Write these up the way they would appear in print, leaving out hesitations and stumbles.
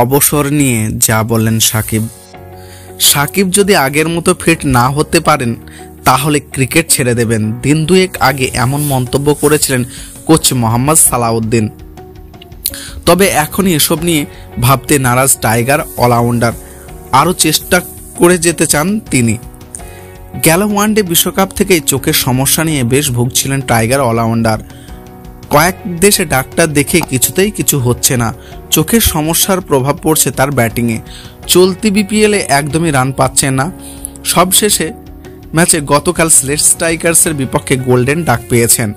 অবসর নিয়ে যা বললেন সাকিব। সাকিব যদি আগের মতো ফিট না হতে পারেন তাহলে ক্রিকেট ছেড়ে দেবেন, দিন দুয়েক আগে এমন মন্তব্য করেছিলেন কোচ মোহাম্মদ সালাউদ্দিন। তবে এখনই এসব নিয়ে ভাবতে নারাজ টাইগার অলরাউন্ডার, আরও চেষ্টা করে যেতে চান তিনি। গেল ওয়ানডে বিশ্বকাপ থেকেই চোখের সমস্যা নিয়ে বেশ ভুগছিলেন টাইগার অলরাউন্ডার। কয়েক দেশে ডাক্তার দেখে কিছুতেই কিছু হচ্ছে না, চোখের সমস্যার প্রভাব পড়ছে তার ব্যাটিংয়ে। চলতি বিপিএলে একদমই রান পাচ্ছেন না। সবশেষে ম্যাচে গতকাল সিলেট স্ট্রাইকার্সের বিপক্ষে গোল্ডেন ডাক পেয়েছেন।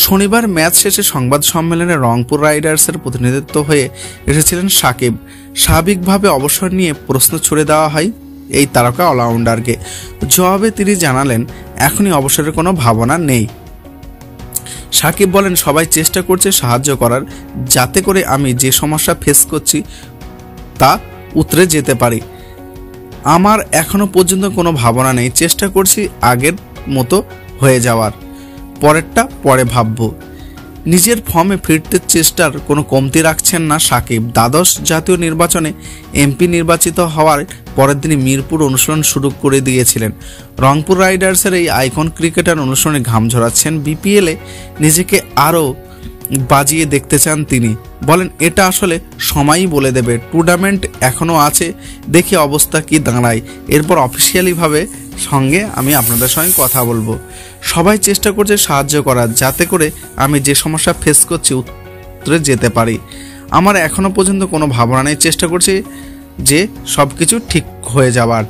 শনিবার ম্যাচ শেষে সংবাদ সম্মেলনে রংপুর রাইডার্সের প্রতিনিধিত্ব হয়ে এসেছিলেন সাকিব। স্বাভাবিকভাবে অবসর নিয়ে প্রশ্ন ছুড়ে দেওয়া হয় এই তারকা অলরাউন্ডারকে। জবাবে তিনি জানালেন, এখনই অবসরের কোনো ভাবনা নেই। সাকিব বলেন, সবাই চেষ্টা করছে সাহায্য করার, যাতে করে আমি যে সমস্যা ফেস করছি তা উতরে যেতে পারি। আমার এখনো পর্যন্ত কোনো ভাবনা নেই, চেষ্টা করছি আগের মতো হয়ে যাওয়ার, পরেরটা পরে ভাববো। নিজের ফর্মে ফিরতে চেষ্টার কোনো কমতি রাখছেন না সাকিব। দ্বাদশ জাতীয় নির্বাচনে এমপি নির্বাচিত হওয়ার পরের দিনই মিরপুর অনুশীলন শুরু করে দিয়েছিলেন। রংপুর রাইডার্সের এই আইকন ক্রিকেটার অনুশীলনে ঘাম ঝরাচ্ছেন। বিপিএলে নিজেকে আরও বাজিয়ে দেখতে চান তিনি। বলেন, এটা আসলে সময়ই বলে দেবে, টুর্নামেন্ট এখনও আছে, দেখি অবস্থা কি দাঁড়ায়, এরপর অফিসিয়ালিভাবে সঙ্গে আমি আপনাদের সঙ্গে কথা বলবো। সবাই চেষ্টা করছে সাহায্য করার, যাতে করে আমি যে সমস্যা ফেস করছি উত্তরে যেতে পারি। আমার এখনো পর্যন্ত কোনো ভাবনা নেই, চেষ্টা করছি যে সব কিছু ঠিক হয়ে যাবার।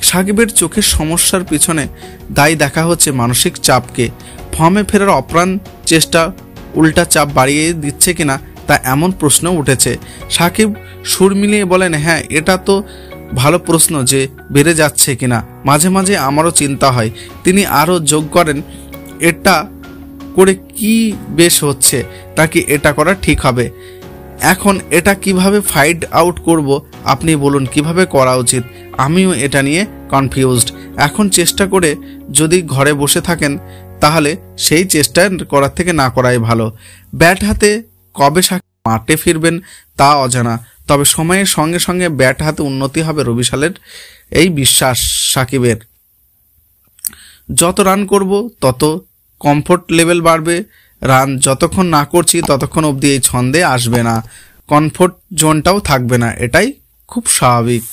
সাকিবের চোখের সমস্যার পিছনে দায়ী দেখা হচ্ছে মানসিক চাপকে। ফর্মে ফেরার অপ্রাণ চেষ্টা উল্টা চাপ বাড়িয়ে দিচ্ছে কিনা তা এমন প্রশ্ন উঠেছে। সাকিব সুর মিলিয়ে বলেন, হ্যাঁ, এটা তো ভালো প্রশ্ন যে বেড়ে যাচ্ছে কিনা, মাঝে মাঝে আমারও চিন্তা হয়। তিনি আরও যোগ করেন, এটা করে কি বেশ হচ্ছে, নাকি এটা করা ঠিক হবে? এখন এটা কিভাবে ফাইট আউট করব, আপনি বলুন কিভাবে করা উচিত? আমিও এটা নিয়ে কনফিউজড। এখন চেষ্টা করে যদি ঘরে বসে থাকেন তাহলে সেই চেষ্টা করার থেকে না করাই ভালো। ব্যাট হাতে কবে মাঠে ফিরবেন তা অজানা, তবে সময়ের সঙ্গে সঙ্গে ব্যাট হাতে উন্নতি হবে রবিশালের এই বিশ্বাস সাকিবের। যত রান করব তত কমফোর্ট লেভেল বাড়বে, রান যতক্ষণ না করছি ততক্ষণ অবধি এই ছন্দে আসবে না, কমফোর্ট জোনটাও থাকবে না, এটাই খুব স্বাভাবিক।